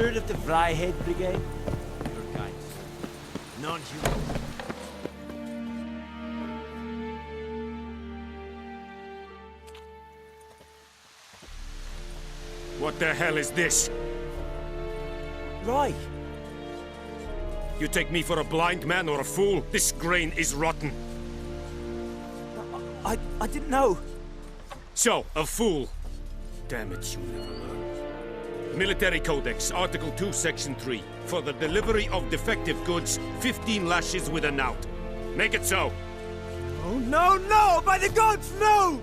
Heard of the Flyhead Brigade? Your kind, sir. Non-human. What the hell is this? Right. You take me for a blind man or a fool? This grain is rotten. I didn't know. So, a fool. Damn it, you never learn. Military Codex, Article 2, Section 3. For the delivery of defective goods, 15 lashes with a knout. Make it so. Oh, no, no! By the gods, no!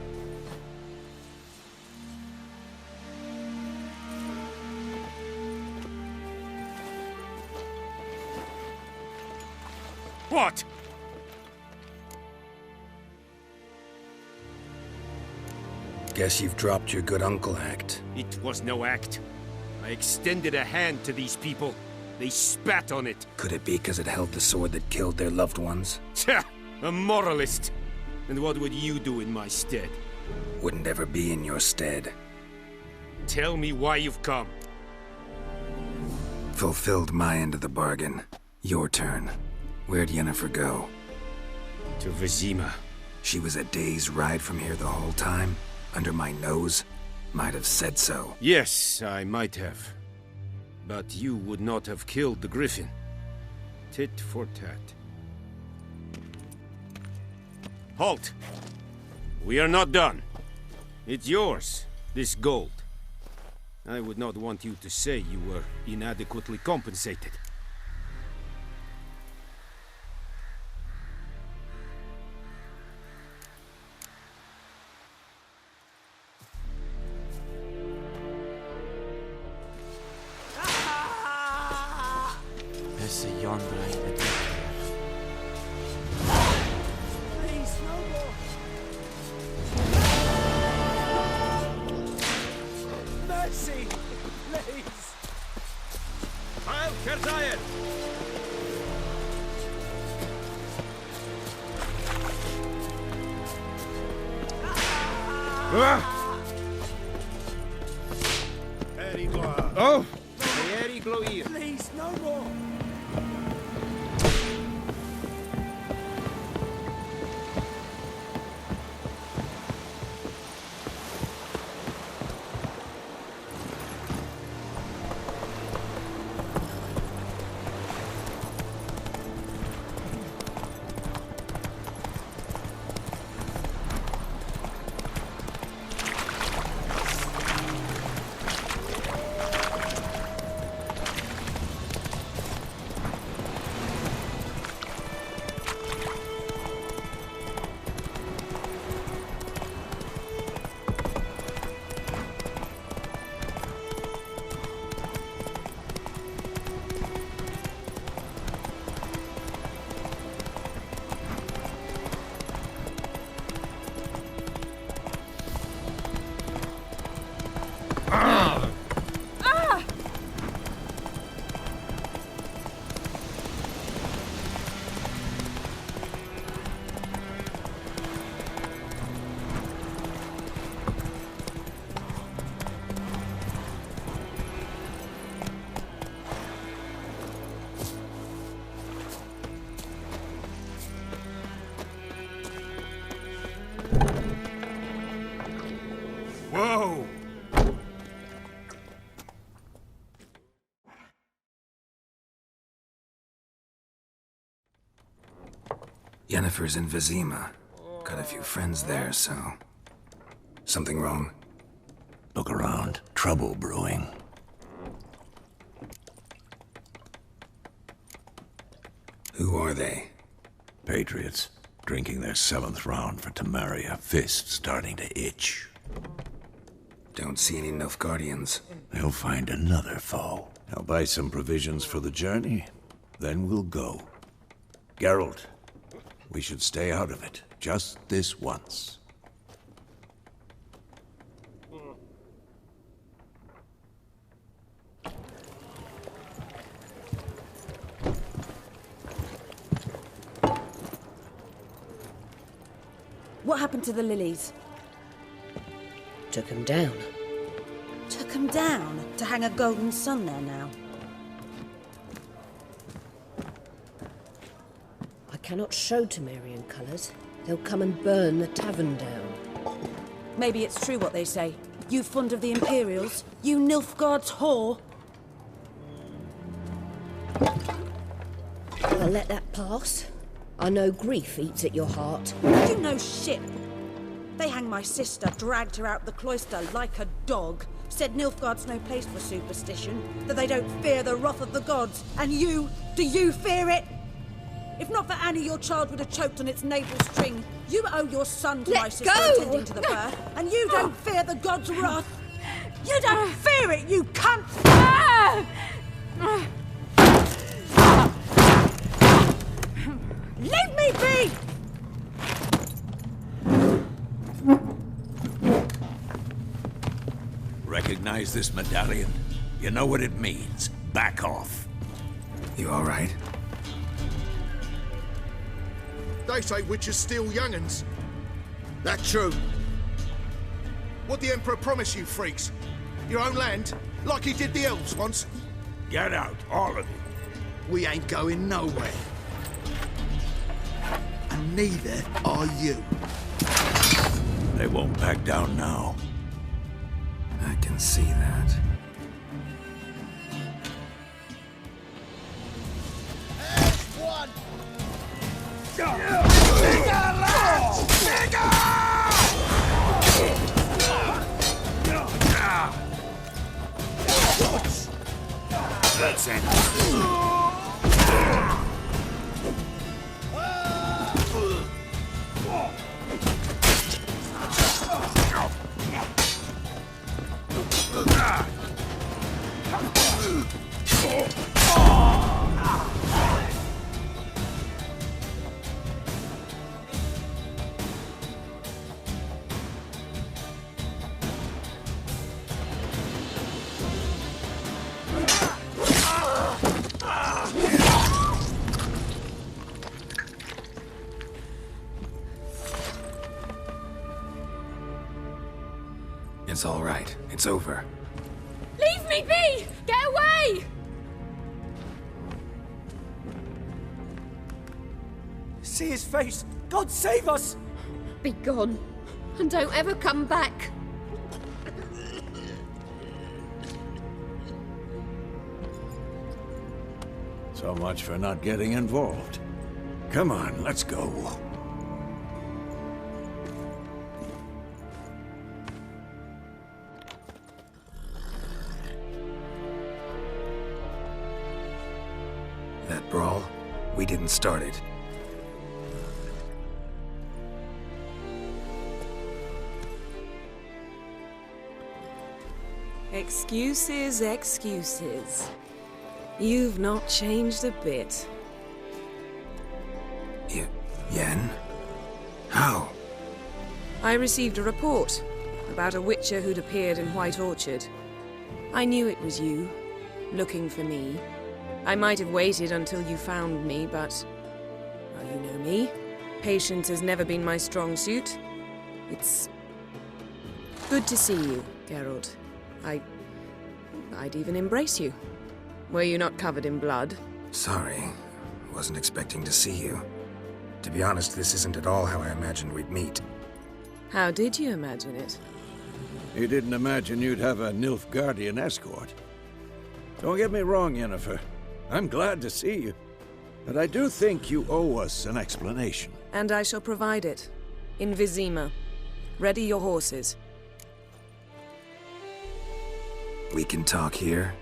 What? Guess you've dropped your good uncle act. It was no act. I extended a hand to these people. They spat on it. Could it be because it held the sword that killed their loved ones? Tja, a moralist. And what would you do in my stead? Wouldn't ever be in your stead. Tell me why you've come. Fulfilled my end of the bargain. Your turn. Where'd Yennefer go? To Vizima. She was a day's ride from here the whole time? Under my nose? Might have said so. Yes, I might have. But you would not have killed the Griffin. Tit for tat. Halt! We are not done. It's yours, this gold. I would not want you to say you were inadequately compensated. Please, no more! Mercy! Please! Heil Kerzayen! Oh! Please, no more! Whoa! Yennefer's in Vizima. Got a few friends there, so... Something wrong? Look around. Trouble brewing. Who are they? Patriots. Drinking their 7th round for Tamaria. Fist starting to itch. Don't see any Nilfgaardians. They'll find another foe. I'll buy some provisions for the journey. Then we'll go. Geralt, we should stay out of it. Just this once. What happened to the lilies? Took him down. Took 'em down to hang a golden sun there now. cannot show Temerian colours, they'll come and burn the tavern down. Maybe it's true what they say. You fond of the Imperials? You Nilfgaard's whore? I'll let that pass. I know grief eats at your heart. You know shit. They hanged my sister, dragged her out the cloister like a dog. Said Nilfgaard's no place for superstition, that they don't fear the wrath of the gods. And you, do you fear it? If not for Annie, your child would have choked on its navel string. You owe your son to Let my sister go! attending to the birth, and you don't fear the gods' wrath. You don't fear it, you cunt! Leave me be! Recognize this medallion? You know what it means. Back off. You all right? They say witches steal young'uns. That true? What the Emperor promised you, freaks? Your own land? Like he did the elves once? Get out, all of you. We ain't going nowhere. And neither are you. They won't back down now. I can see that. One! Let's end it. It's all right. It's over. Leave me be! Get away! See his face! God save us! Be gone. And don't ever come back. So much for not getting involved. Come on, let's go. That brawl, we didn't start it. Excuses, excuses. You've not changed a bit. Yen? How? I received a report about a witcher who'd appeared in White Orchard. I knew it was you, looking for me. I might have waited until you found me, but... well, you know me. Patience has never been my strong suit. It's... good to see you, Geralt. I'd even embrace you. Were you not covered in blood? Sorry. Wasn't expecting to see you. To be honest, this isn't at all how I imagined we'd meet. How did you imagine it? You didn't imagine you'd have a Nilfgaardian escort. Don't get me wrong, Yennefer. I'm glad to see you. But I do think you owe us an explanation. And I shall provide it. In Vizima. Ready your horses. We can talk here.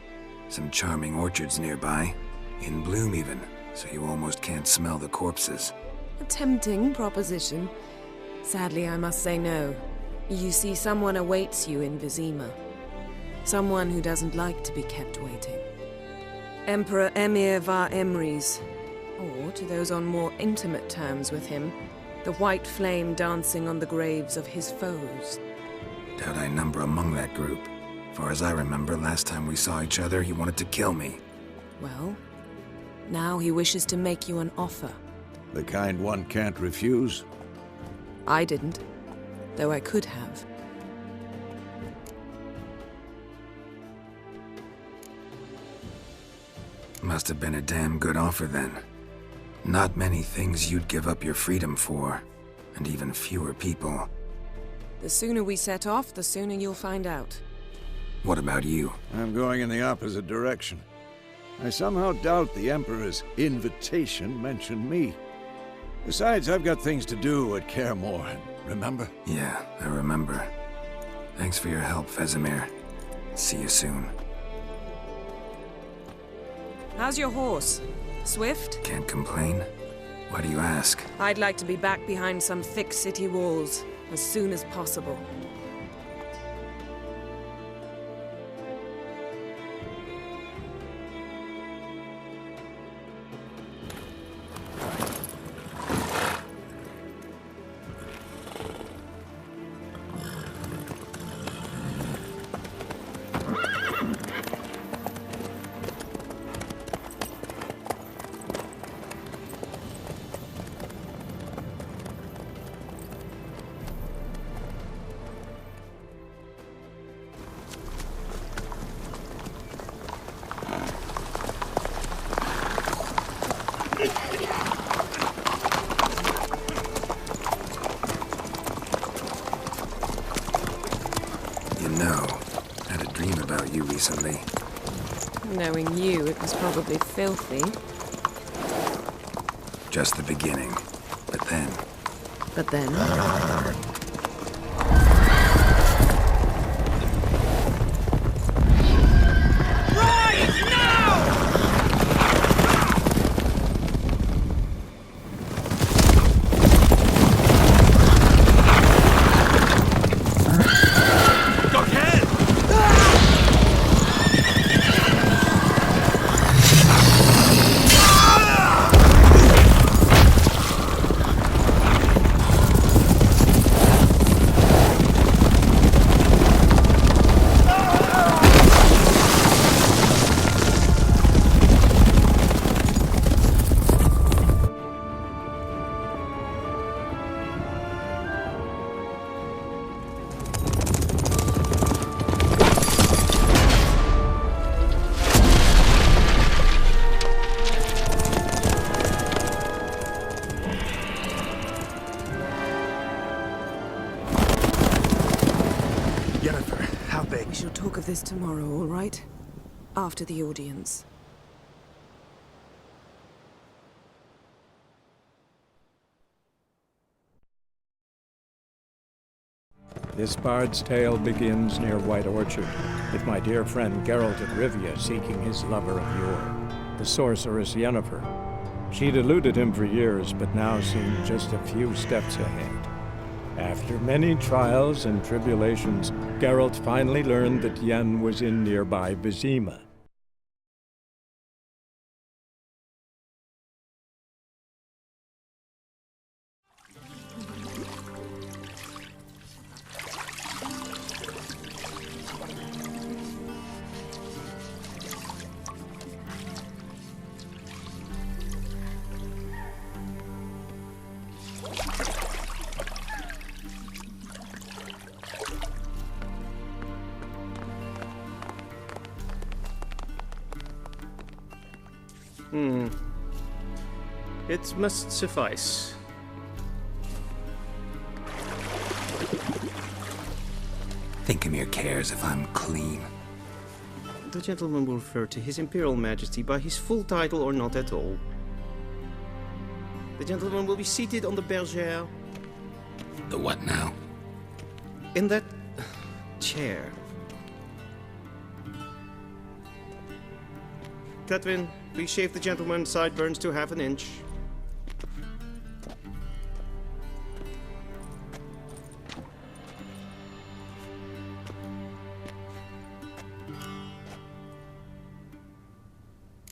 Some charming orchards nearby. In bloom even, so you almost can't smell the corpses. A tempting proposition. Sadly, I must say no. You see, someone awaits you in Vizima. Someone who doesn't like to be kept waiting. Emperor Emir var Emrys. Or, to those on more intimate terms with him, the white flame dancing on the graves of his foes. Doubt I number among that group. Far as I remember, last time we saw each other, he wanted to kill me. Well, now he wishes to make you an offer. The kind one can't refuse. I didn't, though I could have. Must have been a damn good offer then. Not many things you'd give up your freedom for, and even fewer people. The sooner we set off, the sooner you'll find out. What about you? I'm going in the opposite direction. I somehow doubt the Emperor's invitation mentioned me. Besides, I've got things to do at Kaer Morhen, remember? Yeah, I remember. Thanks for your help, Vesemir. See you soon. How's your horse? Swift? Can't complain. Why do you ask? I'd like to be back behind some thick city walls as soon as possible. You know, I had a dream about you recently. Knowing you, it was probably filthy. Just the beginning. But then... But then... We shall talk of this tomorrow, all right? After the audience. This bard's tale begins near White Orchard, with my dear friend Geralt of Rivia seeking his lover of yore, the sorceress Yennefer. She'd eluded him for years, but now seemed just a few steps ahead. After many trials and tribulations, Geralt finally learned that Yen was in nearby Vizima. It must suffice. Thinkamir cares if I'm clean. The gentleman will refer to His Imperial Majesty by his full title or not at all. The gentleman will be seated on the bergère. The what now? In that chair. Catwin, please shave the gentleman's sideburns to half an inch.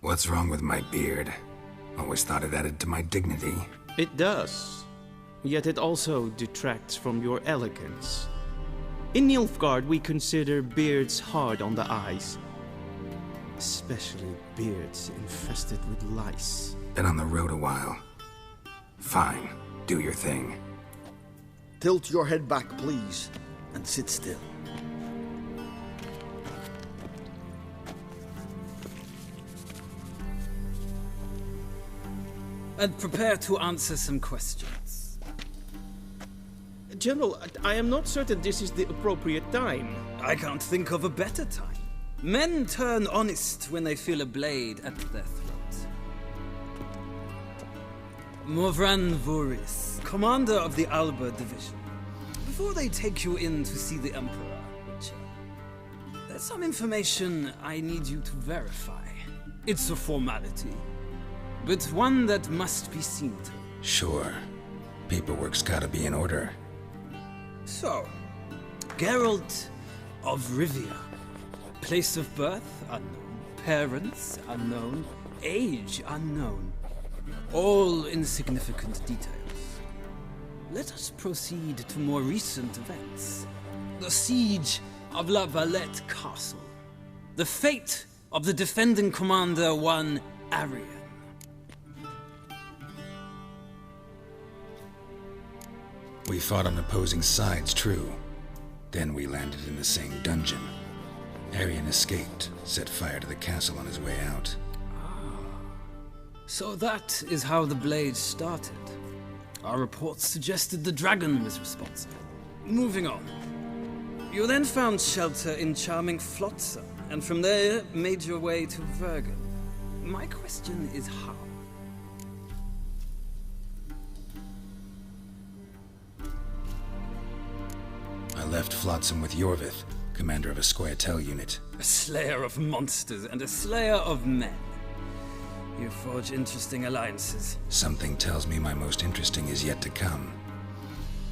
What's wrong with my beard? Always thought it added to my dignity. It does. Yet it also detracts from your elegance. In Nilfgaard, we consider beards hard on the eyes. Especially beards infested with lice. Been on the road a while. Fine. Do your thing. Tilt your head back, please, and sit still. and prepare to answer some questions. General, I am not certain this is the appropriate time. I can't think of a better time. Men turn honest when they feel a blade at their throat. Morvran Voris, commander of the Alba Division. Before they take you in to see the Emperor, Witcher, there's some information I need you to verify. It's a formality, but one that must be seen to. Sure. Paperwork's gotta be in order. So, Geralt of Rivia. Place of birth unknown. Parents unknown. Age unknown. All insignificant details. Let us proceed to more recent events. The siege of La Valette Castle. The fate of the defending commander, one Arian. We fought on opposing sides, true. Then we landed in the same dungeon. Arian escaped, set fire to the castle on his way out. So that is how the blade started. Our reports suggested the dragon was responsible. Moving on. You then found shelter in charming Flotsam, and from there made your way to Vergen. My question is how? I left Flotsam with Yorvith, commander of a Scoia'tael unit. A slayer of monsters and a slayer of men. You forge interesting alliances. Something tells me my most interesting is yet to come.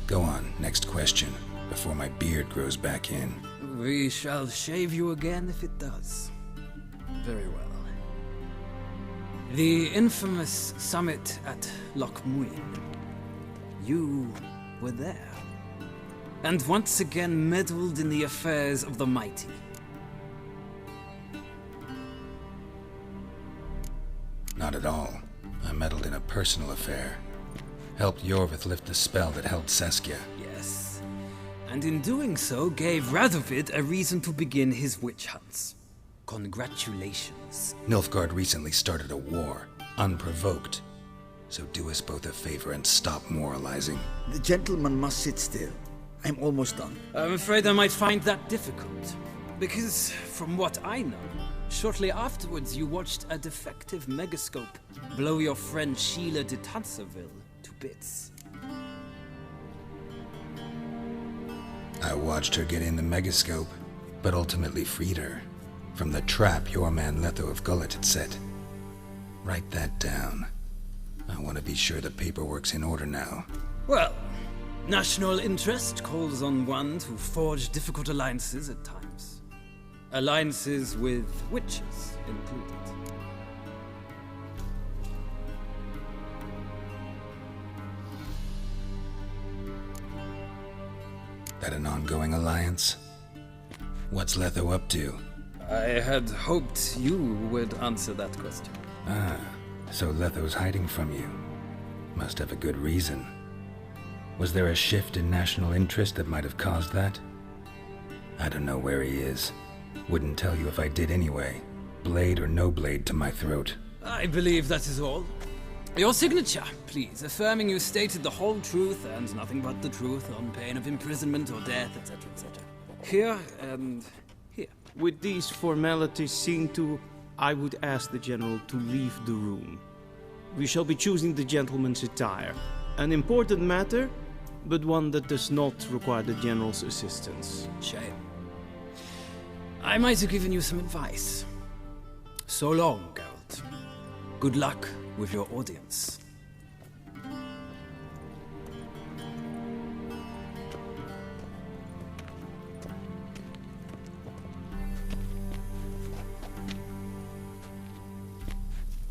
Go on, next question, before my beard grows back in. We shall shave you again if it does. Very well. The infamous summit at Loch Muin. You were there. And once again meddled in the affairs of the mighty. Not at all. I meddled in a personal affair. Helped Yorvith lift the spell that held Saskia. Yes. And in doing so, gave Radovid a reason to begin his witch hunts. Congratulations. Nilfgaard recently started a war, unprovoked. So do us both a favor and stop moralizing. The gentleman must sit still. I'm almost done. I'm afraid I might find that difficult. Because, from what I know, shortly afterwards you watched a defective megascope blow your friend Sheila de Tanserville to bits. I watched her get in the megascope, but ultimately freed her from the trap your man Letho of Gullet had set. Write that down. I want to be sure the paperwork's in order now. Well, national interest calls on one to forge difficult alliances at times. Alliances with witches included. That an ongoing alliance? What's Letho up to? I had hoped you would answer that question. Ah, so Letho's hiding from you. Must have a good reason. Was there a shift in national interest that might have caused that? I don't know where he is. Wouldn't tell you if I did anyway. Blade or no blade to my throat. I believe that is all. Your signature, please, affirming you stated the whole truth and nothing but the truth on pain of imprisonment or death, etc., etc. Here and here. With these formalities seen to, I would ask the General to leave the room. We shall be choosing the gentleman's attire. An important matter, but one that does not require the General's assistance. Shame. I might have given you some advice. So long, Geralt. Good luck with your audience.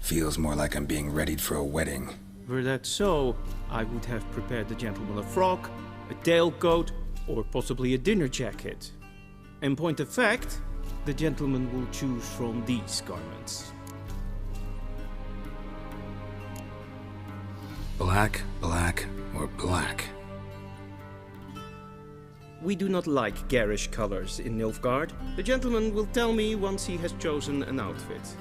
Feels more like I'm being readied for a wedding. Were that so, I would have prepared the gentleman a frock, a tailcoat, or possibly a dinner jacket. In point of fact, the gentleman will choose from these garments. Black, black, or black? We do not like garish colors in Nilfgaard. The gentleman will tell me once he has chosen an outfit.